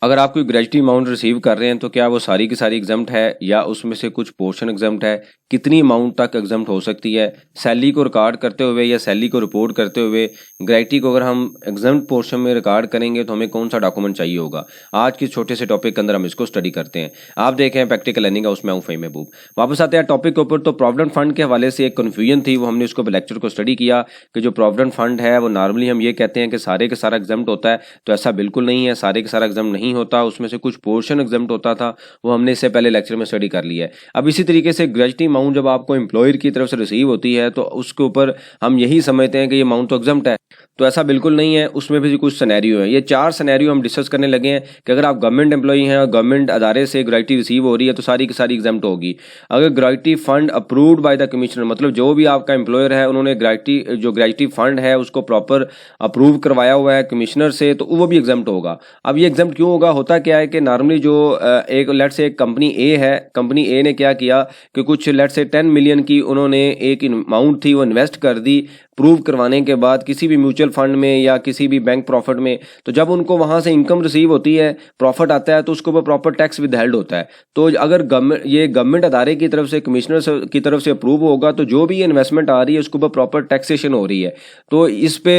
अगर आप कोई ग्रेजुएटी अमाउंट रिसीव कर रहे हैं तो क्या वो सारी की सारी एग्जम्प्ट है या उसमें से कुछ पोर्शन एग्जम्प्ट है, कितनी अमाउंट तक एग्जम्प्ट हो सकती है, सैलरी को रिकॉर्ड करते हुए या सैलरी को रिपोर्ट करते हुए ग्रेजुएटी को अगर हम एग्जम्प्ट पोर्शन में रिकॉर्ड करेंगे तो हमें कौन सा डॉक्यूमेंट चाहिए होगा। आज के छोटे से टॉपिक के अंदर हम इसको स्टडी करते हैं। आप देखें हैं प्रैक्टिकल लर्निंग हाउस में हूं फ़हीम महबूब। वापस आते हैं टॉपिक के ऊपर। तो प्रोविडेंट फंड के हवाले से एक कन्फ्यूजन थी, वो हमने उसको लेक्चर को स्टडी किया कि जो प्रोविडेंट फंड है वो नॉर्मली हम ये कहते हैं कि सारे के सारा एग्जम्प्ट होता है, तो ऐसा बिल्कुल नहीं है। सारे के सारा एग्जम्प्ट नहीं होता, उसमें से कुछ पोर्शन एग्जम्प्ट होता था, वो हमने इससे पहले लेक्चर में स्टडी कर लिया है। अब इसी तरीके से ग्रेजुएटी अमाउंट जब आपको एम्प्लॉयर की तरफ से रिसीव होती है तो उसके ऊपर हम यही समझते हैं कि ये अमाउंट तो एग्जम्प्ट है, तो ऐसा बिल्कुल नहीं है। उसमें भी कुछ सिनेरियो है। ये 4 सिनेरियो हम डिस्कस करने लगे हैं कि अगर आप गवर्नमेंट एम्प्लॉई हैं और गवर्नमेंट अदारे से ग्रेजुएटी रिसीव हो रही है तो सारी की सारी एग्जम्प्ट होगी। अगर gratuity fund approved by the commissioner, मतलब जो भी आपका एम्प्लॉयर है उन्होंने ग्रेजुएटी फंड है उसको प्रॉपर अप्रूव करवाया हुआ है कमिश्नर से, तो वो भी एग्जम्प्ट होगा। अब ये एग्जम्प्ट क्यों होगा? होता क्या है कि नॉर्मली जो एक लेट से एक कंपनी ए है, कंपनी ए ने क्या किया कि कुछ लेट से 10 मिलियन की उन्होंने एक अमाउंट थी वो इन्वेस्ट कर दी प्रूव करवाने के बाद किसी भी म्यूचुअल फंड में या किसी भी बैंक प्रॉफिट में। तो जब उनको वहां से इनकम रिसीव होती है, प्रॉफिट आता है, तो उसके ऊपर प्रॉपर टैक्स विदहेल्ड होता है। तो अगर गवर्नमेंट अदारे की तरफ से कमिश्नर की तरफ से अप्रूव होगा तो जो भी इन्वेस्टमेंट आ रही है उसके ऊपर प्रॉपर टैक्सेशन हो रही है। तो इस पे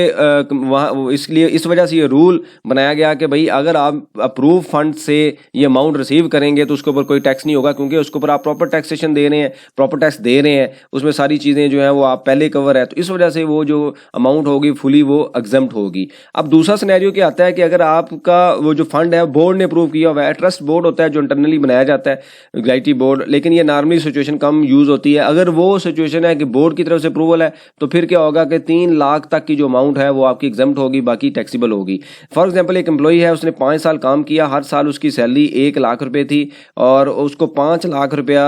इसलिए इस वजह से ये रूल बनाया गया कि भाई अगर आप अप्रूव फंड से ये अमाउंट रिसीव करेंगे तो उसके ऊपर कोई टैक्स नहीं होगा, क्योंकि उसके ऊपर आप प्रॉपर टैक्सेशन दे रहे हैं, प्रॉपर टैक्स दे रहे हैं, उसमें सारी चीज़ें जो है वो आप पहले कवर है, तो इस वजह से वो जो अमाउंट होगी फुली वो एग्जम्प्ट होगी। अब दूसरा सिनेरियो क्या आता है कि अगर आपका वो जो फंड है बोर्ड ने अप्रूव किया हुआ है, ट्रस्ट बोर्ड होता है जो इंटरनली बनाया जाता है ग्रेजुएटी बोर्ड, लेकिन ये नॉर्मली सिचुएशन कम यूज होती है। अगर वो सिचुएशन है कि बोर्ड की तरफ से अप्रूवल है तो फिर क्या होगा कि 3 लाख तक की जो अमाउंट है वो आपकी एग्जम्प्ट होगी, बाकी टैक्सीबल होगी। फॉर एग्जाम्पल एक एम्प्लॉई है, उसने 5 साल काम किया, हर साल उसकी सैलरी 1 लाख रुपए थी और उसको 5 लाख रुपया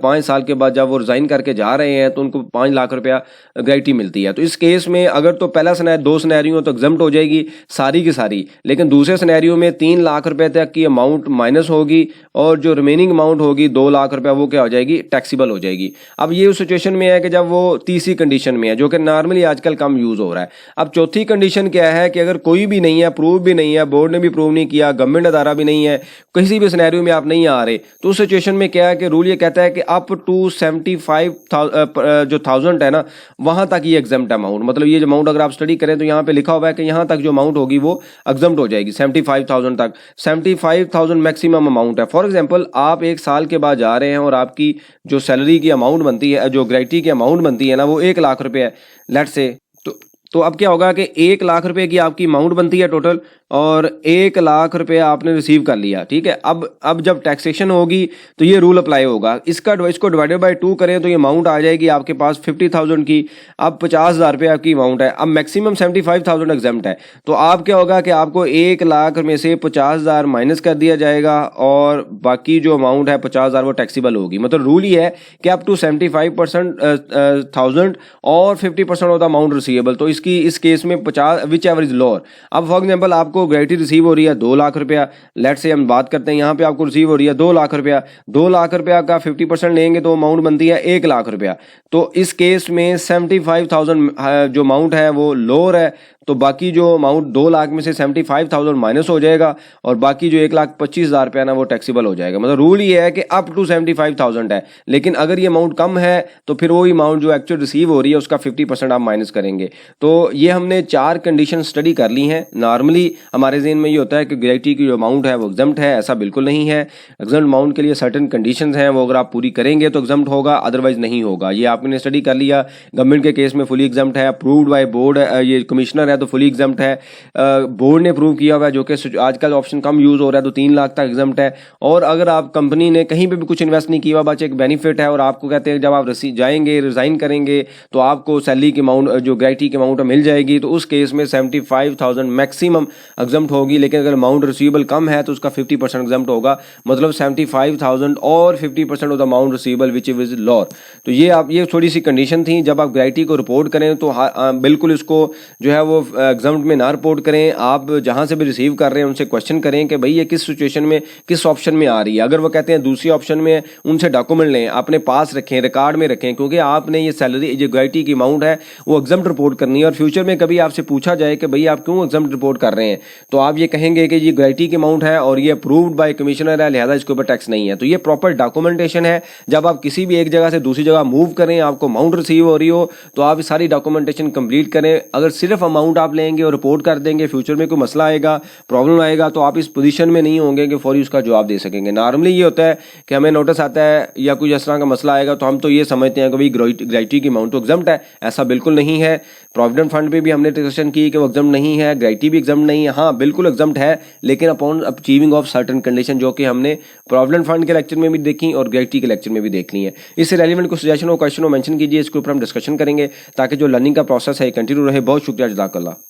5 साल के बाद जब वो रिजाइन करके जा रहे हैं तो उनको 5 लाख रुपया ग्रेजुएटी मिलती है। तो इस केस में अगर तो पहला सिनेरियो 2 सिनेरियो तो एग्जम्प्ट हो जाएगी सारी की सारी, लेकिन दूसरे सिनेरियो में 3 लाख रुपए तक की अमाउंट माइनस होगी और जो रिमेनिंग अमाउंट होगी 2 लाख रुपया वो क्या हो जाएगी, टैक्सीबल हो जाएगी। अब ये उस सिचुएशन में है कि जब वो तीसरी कंडीशन में है जो कि नॉर्मली आजकल कम यूज हो रहा है। अब चौथी कंडीशन क्या है कि अगर कोई भी नहीं है, प्रूव भी नहीं है, बोर्ड ने भी प्रूव नहीं किया, गवर्नमेंट अदारा भी नहीं है, किसी भी सिनेरियो में आप नहीं आ रहे, तो उस सिचुएशन में क्या है कि रूल ये कहता है कि अप टू 75,000 है ना, वहां तक ये एग्जम्प्ट अमाउंट, मतलब ये जो अमाउंट अगर आप स्टडी करें तो यहाँ पे लिखा हुआ है कि यहाँ तक जो अमाउंट होगी वो एग्जम्प्ट हो जाएगी 75,000 तक। 75,000 मैक्सिमम अमाउंट है। फॉर एग्जांपल आप 1 साल के बाद जा रहे हैं और आपकी जो सैलरी की अमाउंट बनती है, जो ग्रेजुएटी की अमाउंट बनती है ना, वो 1 लाख रुपए है लेट्स से। तो अब क्या होगा कि 1 लाख रुपए की आपकी अमाउंट बनती है टोटल और 1 लाख रुपए आपने रिसीव कर लिया, ठीक है। अब जब टैक्सेशन होगी तो ये रूल अप्लाई होगा। इसको डिवाइडेड बाय 2 करें तो ये अमाउंट आ जाएगी आपके पास 50,000 की। अब 50,000 रुपये आपकी अमाउंट है, अब मैक्सिमम 75,000 एग्जम्प्ट है। तो आप क्या होगा कि आपको 1 लाख में से 50,000 माइनस कर दिया जाएगा और बाकी जो अमाउंट है 50,000 वो टैक्सीबल होगी। मतलब रूल ये है कि अप टू 75,000 और 50% ऑफ द अमाउंट रिसीवेबल। तो इस केस में 50 विच एवर इज लोअर। अब फॉर एग्जांपल आपको ग्रेजुएटी रिसीव हो रही है 2 लाख रुपया, लेट से हम बात करते हैं यहाँ पे आपको रिसीव हो रही है 2 लाख रुपया। 2 लाख रुपया का 50% लेंगे तो अमाउंट बनती है 1 लाख रुपया। तो इस केस में 75,000 जो अमाउंट है वो लोअर है, तो बाकी जो अमाउंट 2 लाख में से 75,000 माइनस हो जाएगा और बाकी जो 1,25,000 रुपया ना वो टैक्सीबल हो जाएगा। मतलब रूल ये है कि अप टू 75,000 है, लेकिन अगर ये अमाउंट कम है तो फिर वही अमाउंट जो एक्चुअल रिसीव हो रही है उसका 50% आप माइनस करेंगे। तो ये हमने 4 कंडीशन स्टडी कर ली हैं। नॉर्मली हमारे ज़हन में ये होता है कि ग्रेजुएटी की जो अमाउंट है वो एग्जम्प्ट है, ऐसा बिल्कुल नहीं है। एग्जम्प्ट अमाउंट के लिए सर्टेन कंडीशंस हैं, वो अगर आप पूरी करेंगे तो एग्जम्प्ट होगा, अदरवाइज नहीं होगा। ये आपने स्टडी कर लिया। गवर्नमेंट के केस में फुली एग्जम्प्ट है, अप्रूव्ड बाय बोर्ड, ये कमिश्नर है तो फुली एग्जम्प्ट है, बोर्ड ने अप्रूव किया हुआ है जो कि आजकल ऑप्शन कम यूज हो रहा है तो 3 लाख तक एग्जम्प्ट है। और अगर आप कंपनी ने कहीं पे भी कुछ इन्वेस्ट नहीं किया, बस एक बेनिफिट है और आपको कहते हैं जब आप जाएंगे रिजाइन करेंगे तो आपको सैलरी की अमाउंट जो ग्रेजुएटी की अमाउंट मिल जाएगी, तो उस केस में 75,000 मैक्सिमम एग्जम्प्ट होगी। लेकिन अगर अमाउंट रिसीवेबल कम है तो उसका 50% एग्जम्प्ट होगा, मतलब 75,000 और 50% of the amount receivable which is lower. तो ये थोड़ी सी कंडीशन थी। जब आप ग्रेजुएटी को रिपोर्ट करें तो बिल्कुल इसको जो है वो एग्जाम में ना रिपोर्ट करें, आप जहां से भी रिसीव कर रहे हैं उनसे क्वेश्चन करें कि भाई ये किस सिचुएशन में किस ऑप्शन में आ रही है। अगर वो कहते हैं दूसरी ऑप्शन में, उनसे डॉक्यूमेंट लें, अपने पास रखें, रिकॉर्ड में रखें, क्योंकि आपने ये सैलरी जो ग्रेच्युटी की अमाउंट है वो एग्जाम रिपोर्ट करनी है। और फ्यूचर में कभी आपसे पूछा जाए कि भाई आप क्यों एग्जाम रिपोर्ट कर रहे हैं, तो आप ये कहेंगे कि ये ग्रेच्युटी की अमाउंट है और ये अप्रूव्ड बाय कमिश्नर है, लिहाजा इसके ऊपर टैक्स नहीं है। तो ये प्रॉपर डॉक्यूमेंटेशन है। जब आप किसी भी एक जगह से दूसरी जगह मूव करें, आपको अमाउंट रिसीव हो रही हो, तो आप सारी डॉक्यूमेंटेशन कंप्लीट करें। अगर सिर्फ अमाउंट आप लेंगे और रिपोर्ट कर देंगे, फ्यूचर में कोई मसला आएगा, प्रॉब्लम आएगा, तो आप इस पोजीशन में नहीं होंगे कि फौरी उसका जवाब दे सकेंगे। नॉर्मली ये होता है कि हमें नोटिस आता है या कुछ इस तरह का मसला आएगा तो हम तो ये समझते हैं कि भाई ग्रेच्युटी की अमाउंट तो एग्जाम्प्ट है। ऐसा बिल्कुल नहीं है। प्रोविडेंट फंड पे भी हमने डिस्कशन की कि वो एग्जाम्प्ट नहीं है, ग्रेच्युटी भी एग्जाम्प्ट नहीं है। हाँ बिल्कुल एग्जाम्प्ट है, लेकिन upon achieving of certain condition, जो कि हमने प्रोविडेंट फंड के लेक्चर में भी देखी और ग्रेच्युटी के लेक्चर में भी देख ली है। इससे रेलिवेंट कोई सजेशन हो, क्वेश्चन हो, मेंशन कीजिए, इसके ऊपर हम डिस्कशन करेंगे ताकि जो लर्निंग का प्रोसेस है कंटिन्यू रहे। बहुत शुक्रिया, जज़ाकल्लाह।